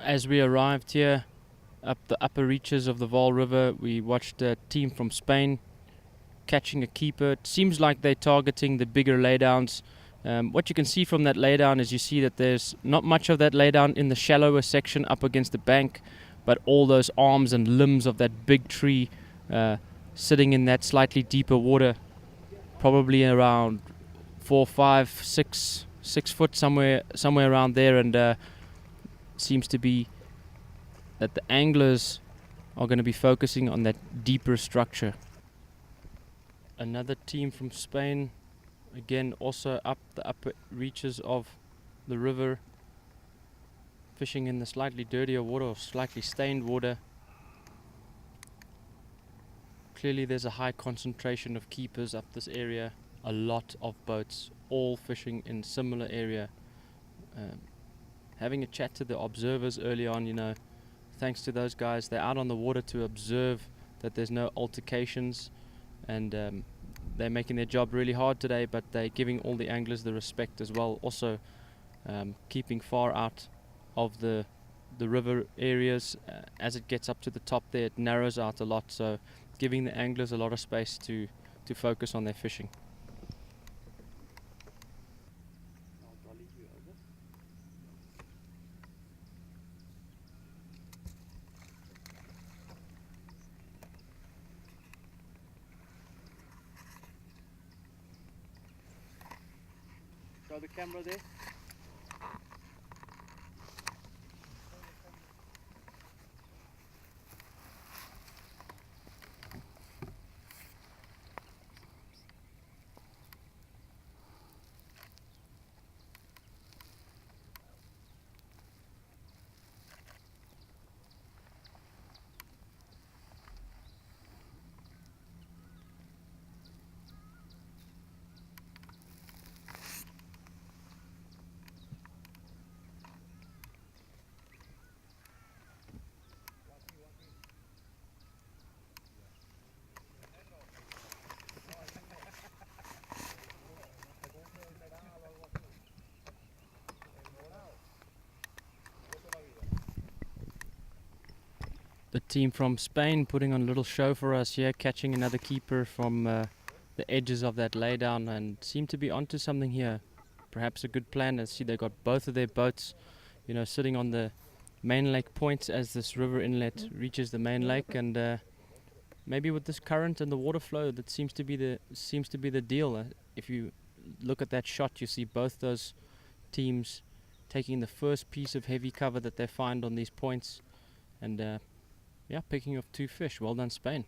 As we arrived here up the upper reaches of the Vaal River, we watched a team from Spain catching a keeper. It seems like they're targeting the bigger laydowns. What you can see from that laydown is you see that there's not much of that laydown in the shallower section up against the bank, but all those arms and limbs of that big tree sitting in that slightly deeper water, probably around 4, 5, 6 foot, somewhere around there, and seems to be that the anglers are going to be focusing on that deeper structure. Another team from Spain, again also up the upper reaches of the river, fishing in the slightly dirtier water or slightly stained water. Clearly there's a high concentration of keepers up this area, a lot of boats, all fishing in similar area. Having a chat to the observers early on, thanks to those guys, they're out on the water to observe that there's no altercations, and they're making their job really hard today, but they're giving all the anglers the respect as well. Also keeping far out of the river areas. As it gets up to the top there, it narrows out a lot, so giving the anglers a lot of space to focus on their fishing. Show the camera there. The team from Spain putting on a little show for us here, catching another keeper from the edges of that laydown, and seem to be onto something here. Perhaps a good plan. I see they got both of their boats, sitting on the main lake points as this river inlet reaches the main lake, and maybe with this current and the water flow, that seems to be the deal. If you look at that shot, you see both those teams taking the first piece of heavy cover that they find on these points, and picking up 2 fish. Well done, Spain.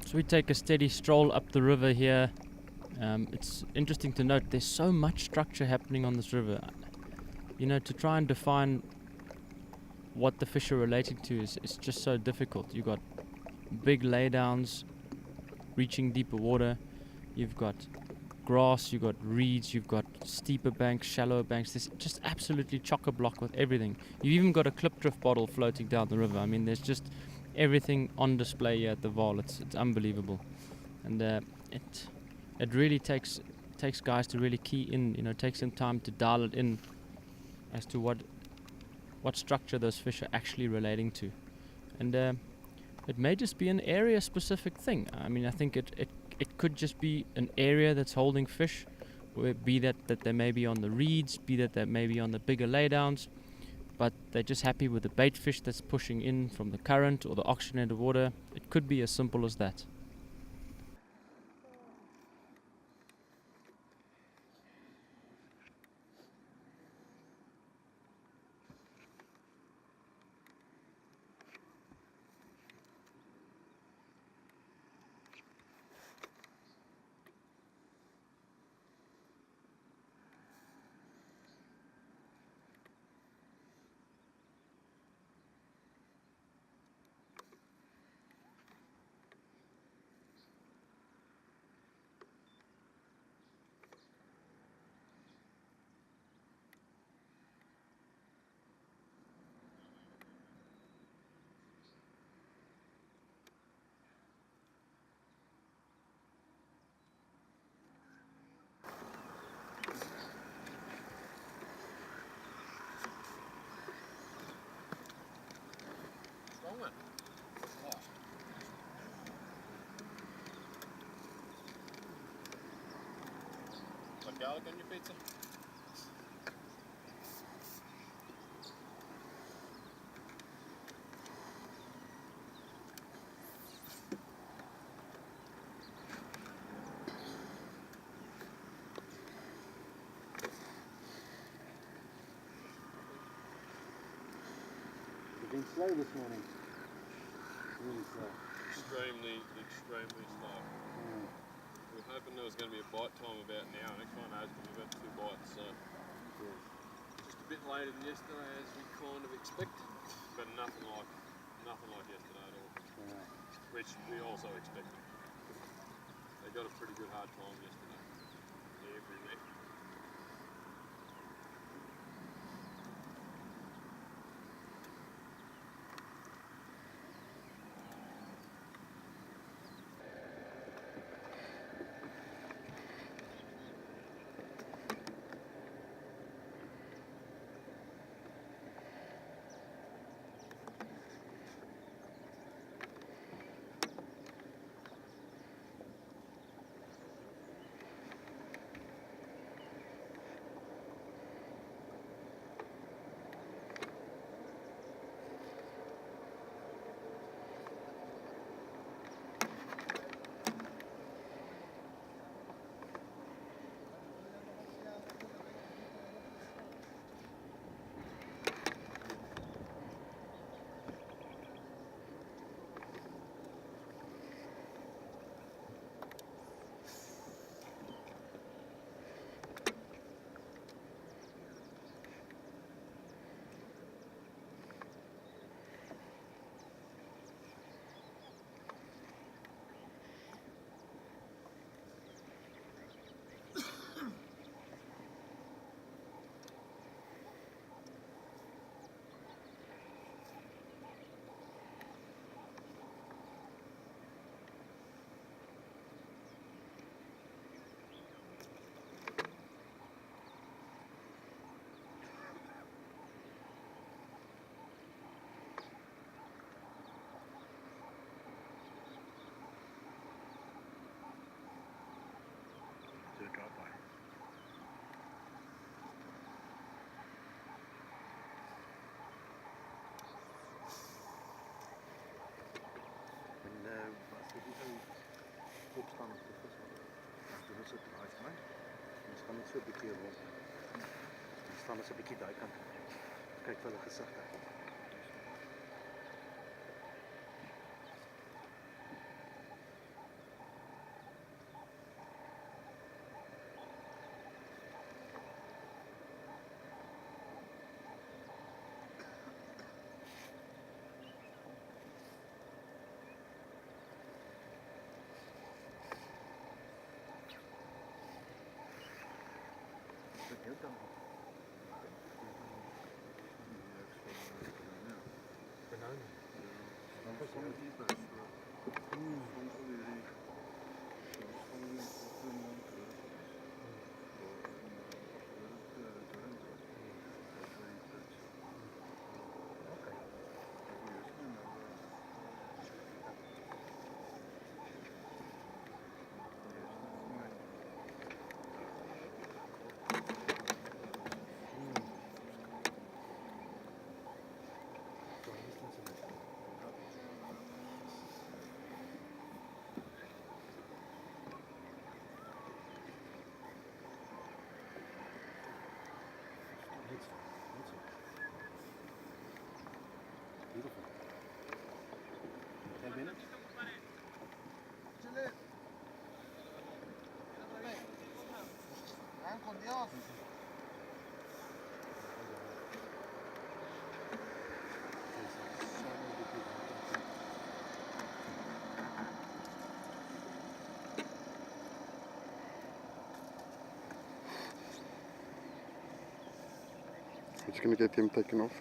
So we take a steady stroll up the river here. It's interesting to note there's so much structure happening on this river. To try and define what the fish are relating to is just so difficult. You've got big laydowns reaching deeper water. You've got grass, you've got reeds, you've got steeper banks, shallower banks. There's just absolutely chock-a-block with everything. You've even got a clip drift bottle floating down the river. I mean, there's just everything on display here at the Vaal. It's unbelievable, and it really takes guys to really key in. Take some time to dial it in as to what structure those fish are actually relating to, and it may just be an area specific thing. I mean, I think it could just be an area that's holding fish, be that they may be on the reeds, be that they may be on the bigger laydowns, but they're just happy with the bait fish that's pushing in from the current or the oxygenated water. It could be as simple as that. man. Oh. Like garlic on your pizza? You've been slow this morning. Really slow. Extremely slow. Mm. We were hoping there was going to be a bite time about now, and it kind of has been. We've had 2 bites, so Yes. just a bit later than yesterday, as we kind of expected, but nothing like yesterday at all, Yeah. which we also expected. They got a pretty good hard time yesterday, everywhere. To drop by. En wat is die opstaan op de vis? Dan doen we het draai van. Dan gaan we so 'n bietjie rond. Dan staan ons 'n bietjie daai kant. Kyk vir hulle gesigte. Dit heel dan. Banana. Dan kom dit hier by so. Van al hierdie Beautiful. Can I win it? Con Dios. I'm just going to get him taken off.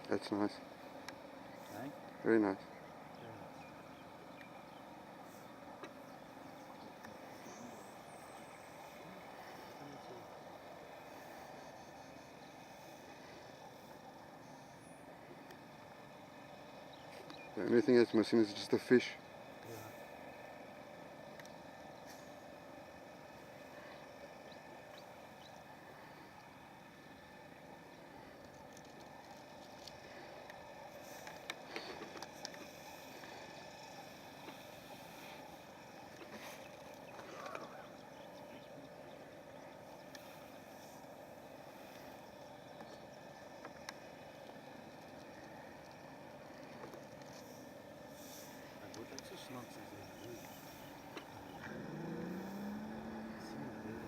That's nice. Eh? Very nice. The only thing that's missing is just a fish. En wordt ook zo s'nachts as hy roer. Sien jy dit?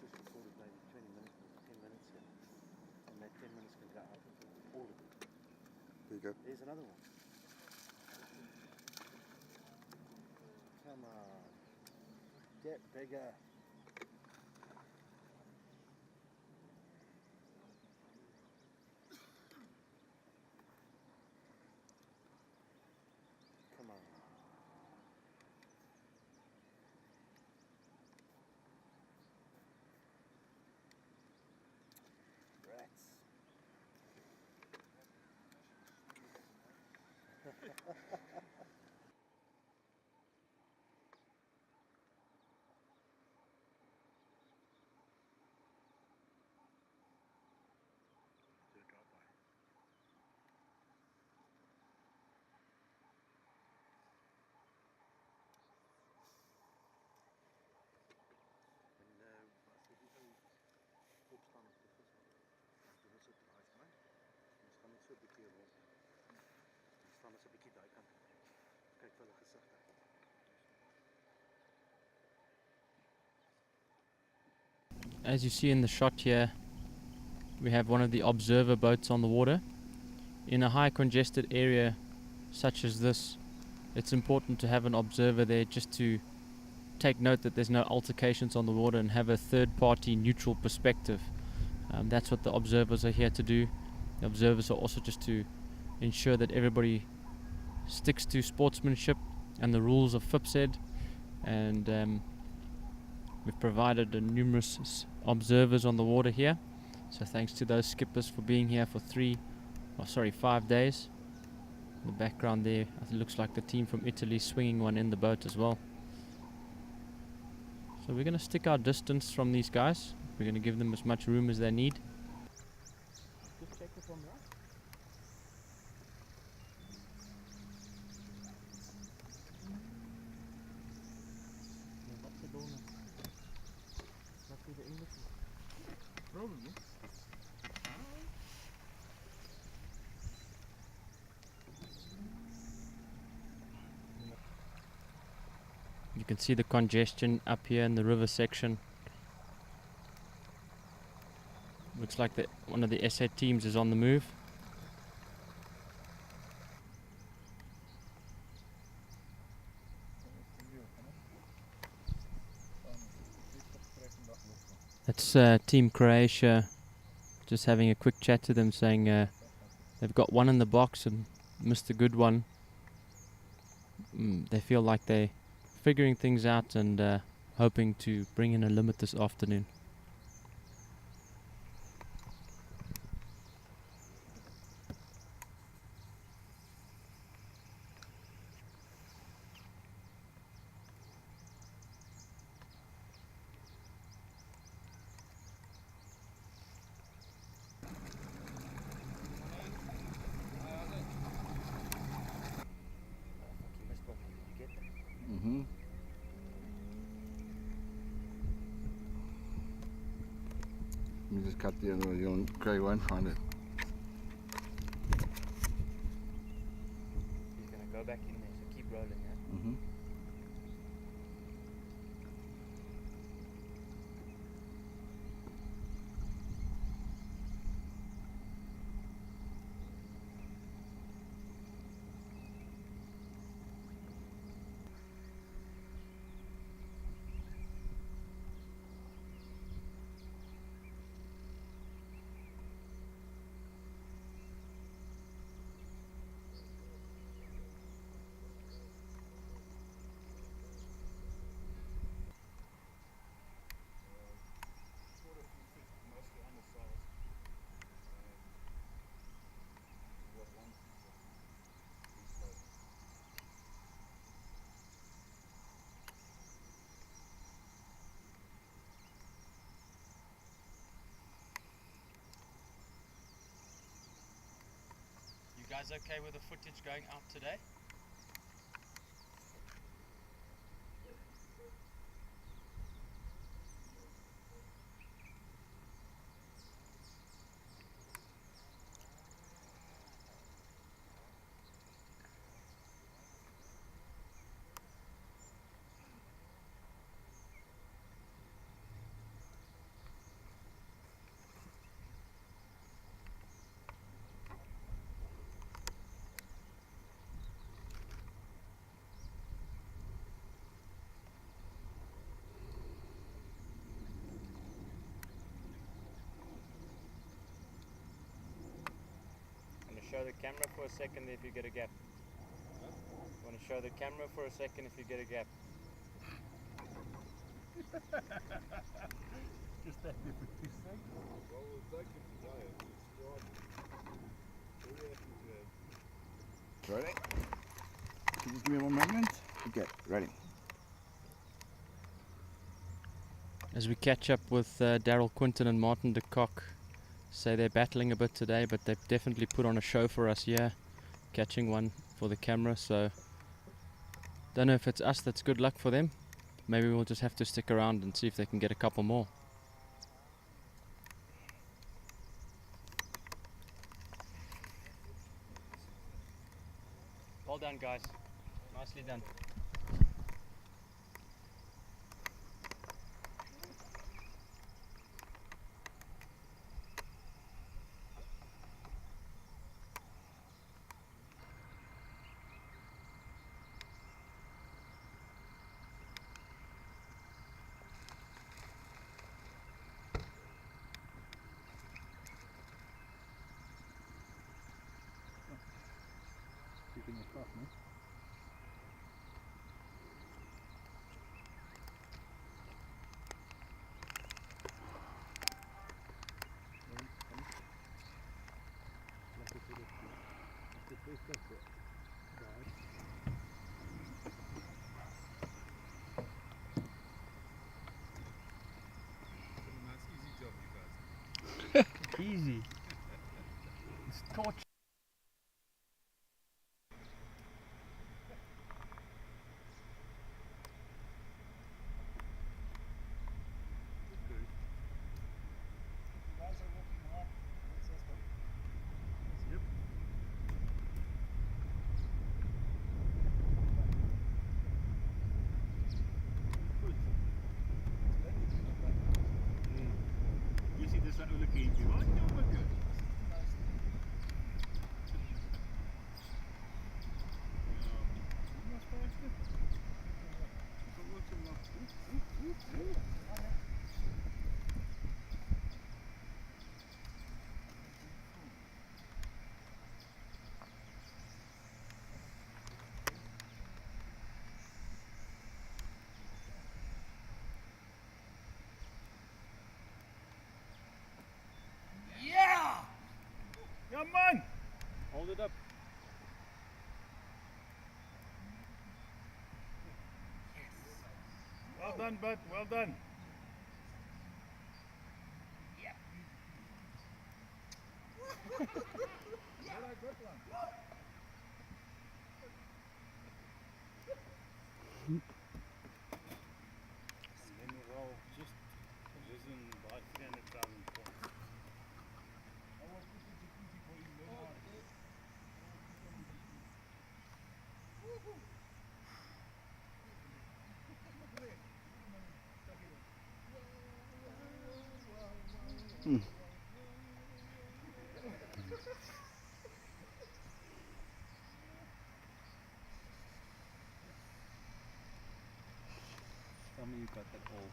Just recorded maybe 20 minutes, 10 minutes here. And that 10 minutes can go up all of it. There you go. There's another one. Come on. Get bigger. Come on. Rats. Opstaan op de visbaan. As die vis het draai kry. Ons gaan net so 'n bietjie rond. Ons staan as 'n bietjie daai kant. Kyk vir hulle gesigte. As you see in the shot here, we have one of the observer boats on the water. In a high congested area such as this, it's important to have an observer there just to take note that there's no altercations on the water and have a third party neutral perspective. That's what the observers are here to do. The observers are also just to ensure that everybody sticks to sportsmanship and the rules of FIPSED, and we've provided numerous observers on the water here, so thanks to those skippers for being here for 5 days. In the background there, it looks like the team from Italy swinging one in the boat as well. So we're going to stick our distance from these guys. We're going to give them as much room as they need. Just check it from right. Probably. You can see the congestion up here in the river section. Looks like one of the SA teams is on the move. That's Team Croatia, just having a quick chat to them, saying they've got one in the box and missed a good one. They feel like they're figuring things out and hoping to bring in a limit this afternoon. just cut the other one. You won't find it. He's gonna go back in there, so keep rolling, yeah? Mm-hmm. You guys okay with the footage going out today? Show the camera for a second if you get a gap. Want to show the camera for a second if you get a gap. Just that there for 2 seconds. Well, we'll take it today. It's Friday. Very happy to have. Ready? Can you just give me 1 moment? Okay, ready. As we catch up with Daryl Quinton and Martin de Kock, say they're battling a bit today, but they've definitely put on a show for us here, catching one for the camera. So don't know if it's us that's good luck for them. Maybe we'll just have to stick around and see if they can get a couple more. Well done, guys. Nicely done. Keeping it tough, man. Nice, easy job, you guys. Easy. It's torture. You see this one will look easy, right? No, we're good. Come on! Hold it up. Well done, bud. Well done. And then we'll roll just in by 300,000 points. Tell me you got that all.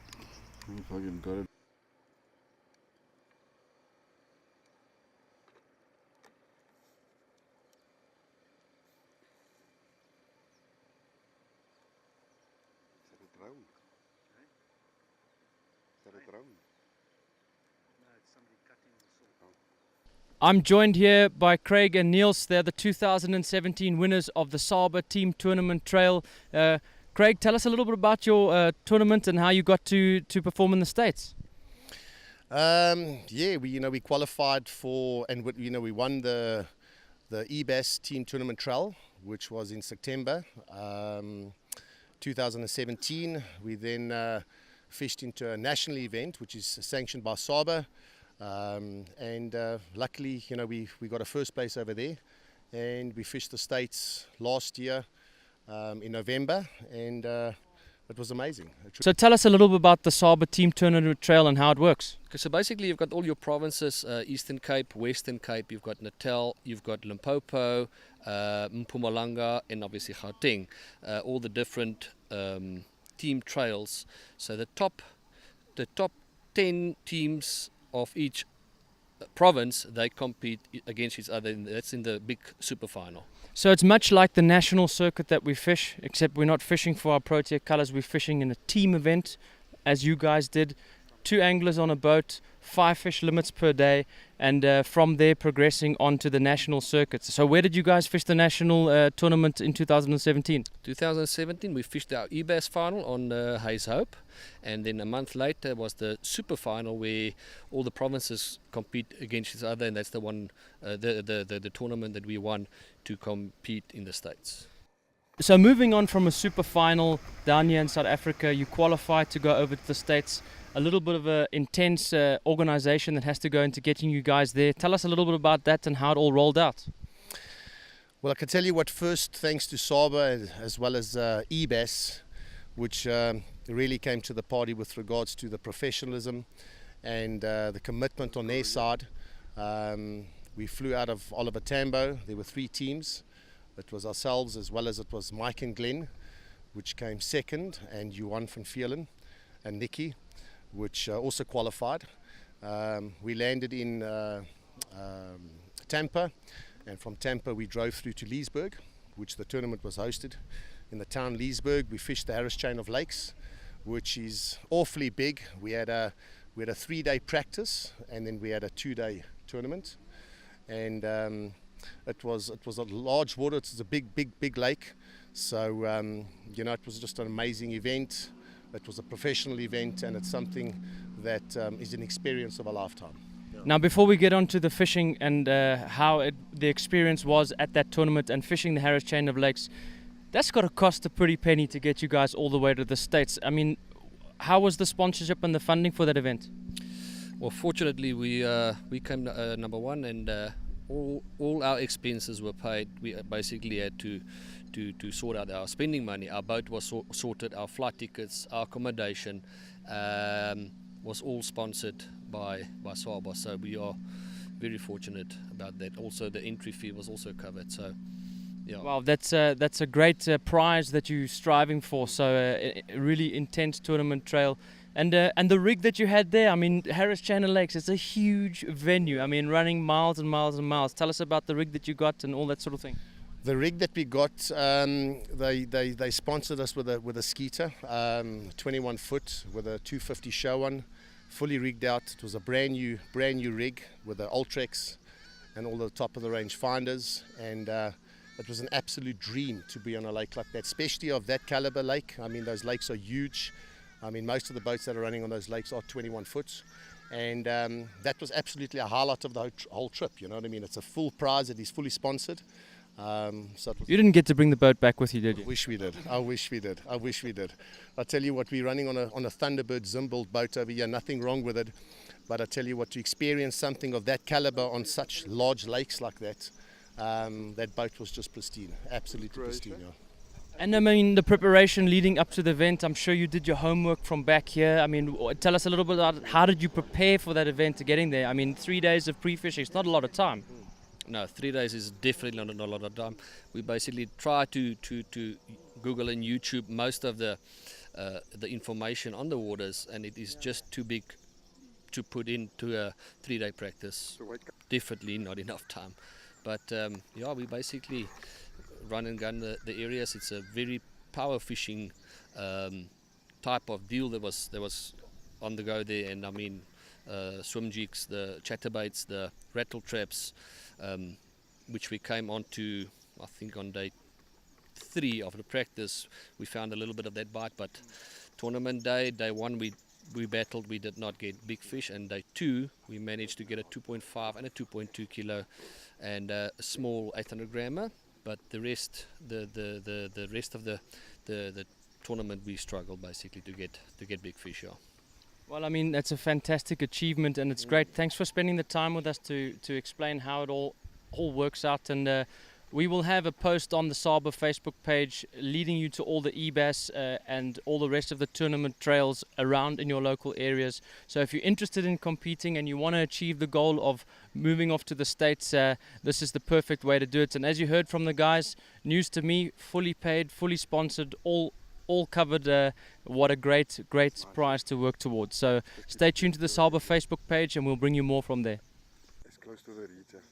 I fucking got it. Is that a drone? Is that a drone? No, it's somebody cutting the saw. I'm joined here by Craig and Niels. They're the 2017 winners of the Saba Team Tournament Trail. Craig, tell us a little bit about your tournament and how you got to perform in the States. Yeah, we qualified for, and we won the EBAS Team Tournament Trail, which was in September 2017. We then fished into a national event, which is sanctioned by Saba, and luckily, we got a first place over there, and we fished the States last year in November, and it was amazing. So tell us a little bit about the Saba Team Tournament Trail and how it works. Okay, so basically you've got all your provinces, Eastern Cape, Western Cape, you've got Natal, you've got Limpopo, Mpumalanga, and obviously Gauteng, all the different team trails. So the top 10 teams of each province, they compete against each other, and that's in the big super final. So it's much like the national circuit that we fish, except we're not fishing for our Protea colours, we're fishing in a team event, as you guys did. 2 anglers on a boat, 5 fish limits per day, and from there progressing on to the national circuits. So where did you guys fish the national tournament in 2017? 2017 we fished our EBAS final on Hayes Hope, and then a month later was the super final where all the provinces compete against each other, and that's the one, the tournament that we won to compete in the States. So moving on from a super final down here in South Africa, you qualified to go over to the States. A little bit of an intense organization that has to go into getting you guys there. Tell us a little bit about that and how it all rolled out. Well, I can tell you what, first, thanks to Saba as well as EBAS, which really came to the party with regards to the professionalism and the commitment on their side. We flew out of Oliver Tambo. There were 3 teams. It was ourselves as well as it was Mike and Glenn, which came second, and Johan van Vielen and Nikki, which also qualified. We landed in Tampa, and from Tampa we drove through to Leesburg, which the tournament was hosted. In the town Leesburg, we fished the Harris Chain of Lakes, which is awfully big. We had a 3-day practice, and then we had a 2-day tournament, and it was a large water. It's a big lake, so it was just an amazing event. It was a professional event, and it's something that is an experience of a lifetime. Now, before we get on to the fishing and how the experience was at that tournament and fishing the Harris Chain of Lakes, that's got to cost a pretty penny to get you guys all the way to the States. I mean, how was the sponsorship and the funding for that event? Well, fortunately we came number 1, and all our expenses were paid. We basically had to sort out our spending money. Our boat was sorted, our flight tickets, our accommodation was all sponsored by Saba, so we are very fortunate about that. Also the entry fee was also covered, so yeah. Wow, that's a great prize that you're striving for, so a really intense tournament trail. And the rig that you had there, I mean, Harris Chain of Lakes, it's a huge venue. I mean, running miles and miles and miles. Tell us about the rig that you got and all that sort of thing. The rig that we got, they sponsored us with a skeeter, 21 foot with a 250 show on, fully rigged out. It was a brand new rig with the Ultrex and all the top of the range finders, and it was an absolute dream to be on a lake like that, especially of that caliber lake. I mean, those lakes are huge. I mean, most of the boats that are running on those lakes are 21 foot. And that was absolutely a highlight of the whole trip, you know what I mean? It's a full prize, it is fully sponsored. So you didn't get to bring the boat back with you, did you? I wish we did. I tell you what, we're running on a Thunderbird Zimbold boat over here, nothing wrong with it. But I tell you what, to experience something of that caliber on such large lakes like that, that boat was just pristine, absolutely pristine. Yeah. And I mean, the preparation leading up to the event, I'm sure you did your homework from back here. I mean, tell us a little bit about how did you prepare for that event to getting there? I mean, 3 days of pre-fishing, it's not a lot of time. No, 3 days is definitely not a lot of time. We basically try to Google and YouTube most of the information on the waters, and it is just too big to put into a 3-day practice. Definitely not enough time. But yeah, we basically run and gun the areas. It's a very power fishing type of deal that was on the go there, and I mean swim jigs, the chatterbaits, the rattle traps, which we came onto I think on day 3 of the practice. We found a little bit of that bite, but tournament day 1 we battled, we did not get big fish, and day 2 we managed to get a 2.5 and a 2.2 kilo and a small 800 grammer. But the rest of the tournament we struggled basically to get big fish. Yeah. Well, I mean, that's a fantastic achievement, and it's great. Thanks for spending the time with us to explain how it all works out. And we will have a post on the Saba Facebook page leading you to all the eBass and all the rest of the tournament trails around in your local areas. So if you're interested in competing and you want to achieve the goal of moving off to the States, this is the perfect way to do it. And as you heard from the guys, news to me, fully paid, fully sponsored, all covered. What a great prize to work towards. So stay tuned to the Saba Facebook page and we'll bring you more from there. It's close to the reach.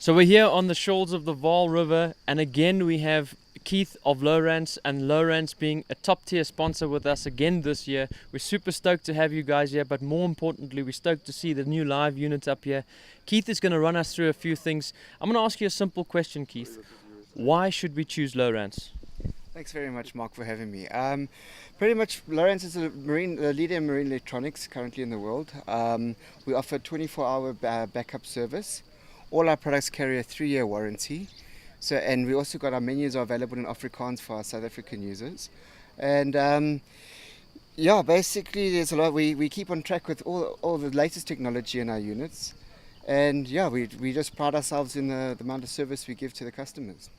So we're here on the shores of the Vaal River, and again we have Keith of Lorentz, and Lorentz being a top tier sponsor with us again this year. We're super stoked to have you guys here, but more importantly we're stoked to see the new live unit up here. Keith is going to run us through a few things. I'm going to ask you a simple question, Keith. Why should we choose Lorentz? Thanks very much, Mark, for having me. Pretty much, Lorentz is a leader in marine electronics currently in the world. We offer 24-hour backup service. All our products carry a 3-year warranty. And we also got our menus are available in Afrikaans for our South African users. And yeah, basically there's a lot. We keep on track with all the latest technology in our units. And yeah, we just pride ourselves in the amount of service we give to the customers.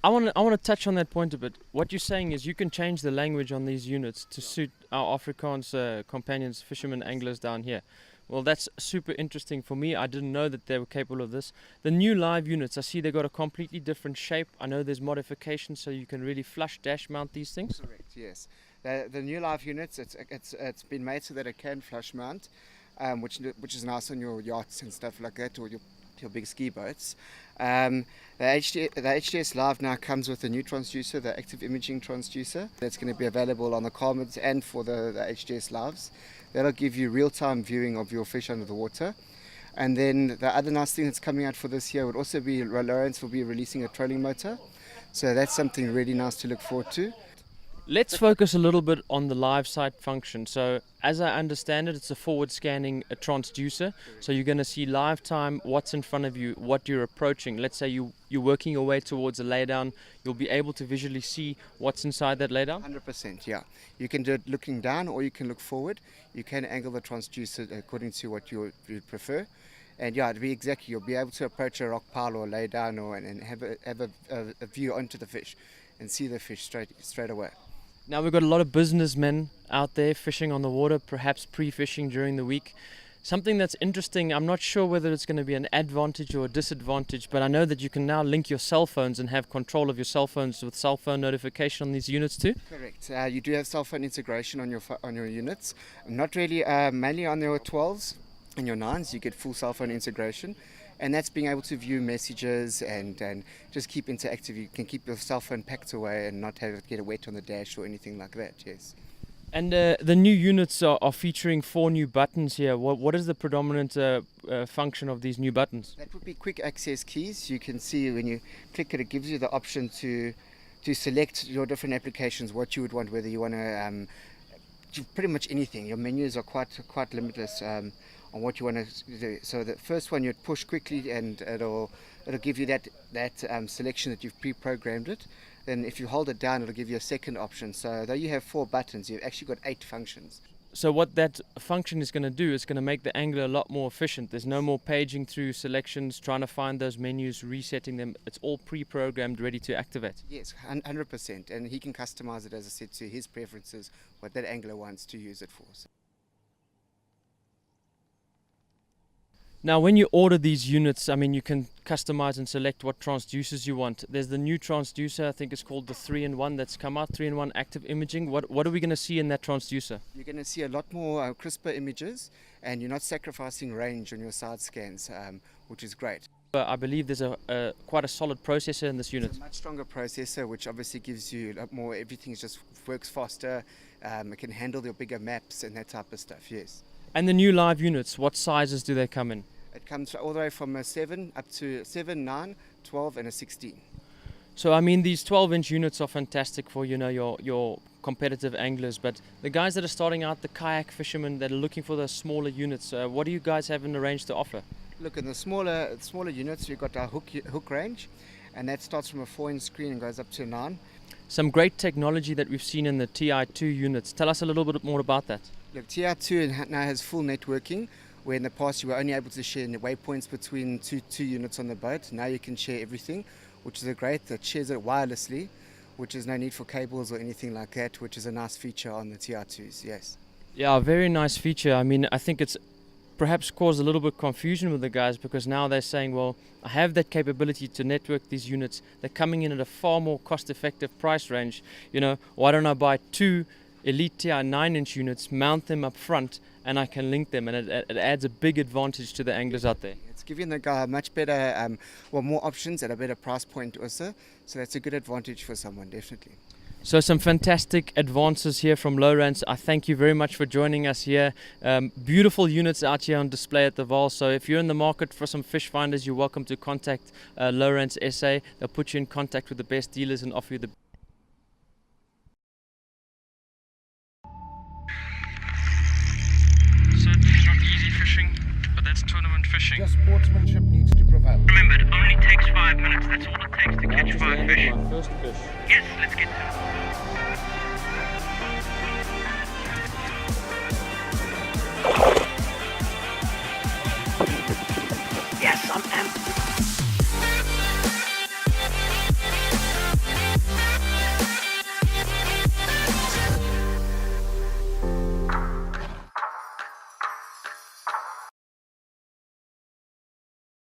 I want to touch on that point a bit. What you're saying is you can change the language on these units to suit our Afrikaans companions, fishermen, anglers down here. Well, that's super interesting for me. I didn't know that they were capable of this. The new live units, I see they got a completely different shape. I know there's modifications so you can really flush dash mount these things. Correct, yes. The new live units, it's been made so that it can flush mount, which is nice on your yachts and stuff like that, or your big ski boats. The HDS Live now comes with a new transducer, the active imaging transducer. That's going to be available on the Carmids and for the HDS Lives. That'll give you real-time viewing of your fish under the water. And then the other nice thing that's coming out for this year would also be Lorentz will be releasing a trolling motor. So that's something really nice to look forward to. Let's focus a little bit on the live sight function. So as I understand it, it's a forward scanning transducer. So you're going to see live time, what's in front of you, what you're approaching. Let's say you're working your way towards a laydown. You'll be able to visually see what's inside that laydown. 100%, yeah. You can do it looking down or you can look forward. You can angle the transducer according to what you prefer. And yeah, it'll be exactly, you'll be able to approach a rock pile or lay down and have a view onto the fish and see the fish straight away. Now we've got a lot of businessmen out there fishing on the water, perhaps pre-fishing during the week. Something that's interesting, I'm not sure whether it's going to be an advantage or a disadvantage, but I know that you can now link your cell phones and have control of your cell phones with cell phone notification on these units too? Correct. You do have cell phone integration on your units. Not really, mainly on your 12s and your 9s, you get full cell phone integration. And that's being able to view messages and just keep interactive. You can keep your cell phone packed away and not have it get wet on the dash or anything like that, yes. And the new units are featuring 4 new buttons here. What is the predominant function of these new buttons? That would be quick access keys. You can see when you click it, it gives you the option to select your different applications, what you would want, whether you want to pretty much anything. Your menus are quite limitless on what you want to do. So the first one you'd push quickly and it'll give you that selection that you've pre-programmed it. Then if you hold it down, it'll give you a second option. So though you have 4 buttons, you've actually got 8 functions. So what that function is going to do is going to make the angler a lot more efficient. There's no more paging through selections, trying to find those menus, resetting them. It's all pre-programmed, ready to activate. Yes, 100%. And he can customize it, as I said, to his preferences, what that angler wants to use it for. So. Now, when you order these units, I mean, you can customize and select what transducers you want. There's the new transducer, I think it's called the 3-in-1 that's come out, 3-in-1 active imaging. What are we going to see in that transducer? You're going to see a lot more crisper images, and you're not sacrificing range on your side scans, which is great. I believe there's quite a solid processor in this unit. It's a much stronger processor, which obviously gives you a lot more, everything just works faster, it can handle your bigger maps and that type of stuff, yes. And the new live units, what sizes do they come in? It comes all the way from a 7 up to 7, 9, 12 and a 16. So I mean, these 12-inch units are fantastic for, you know, your competitive anglers, but the guys that are starting out, the kayak fishermen that are looking for those smaller units, what do you guys have in the range to offer? Look, in the smaller units, we've got our hook range, and that starts from a 4-inch screen and goes up to a 9. Some great technology that we've seen in the TI2 units. Tell us a little bit more about that. Look, TI2 now has full networking, where in the past you were only able to share waypoints between two units on the boat. Now you can share everything, which is great. That shares it wirelessly, which is no need for cables or anything like that, which is a nice feature on the TI2s, yes. Yeah, very nice feature. I mean, I think it's perhaps caused a little bit of confusion with the guys, because now they're saying, well, I have that capability to network these units. They're coming in at a far more cost-effective price range. You know, why don't I buy 2 Elite TI 9-inch units, mount them up front, and I can link them, and it adds a big advantage to the anglers out there. It's giving the guy much better, more options at a better price point also, so that's a good advantage for someone, definitely. So some fantastic advances here from Lorentz. I thank you very much for joining us here. Beautiful units out here on display at the Vaal. So if you're in the market for some fish finders, you're welcome to contact Lorentz SA. They'll put you in contact with the best dealers and offer you the certainly not easy fishing, but that's tournament fishing. Just sportsmanship needs to prevail. Remember, it only takes 5 minutes. That's all it takes to catch 5 fish. My first fish. Yes, let's get to it.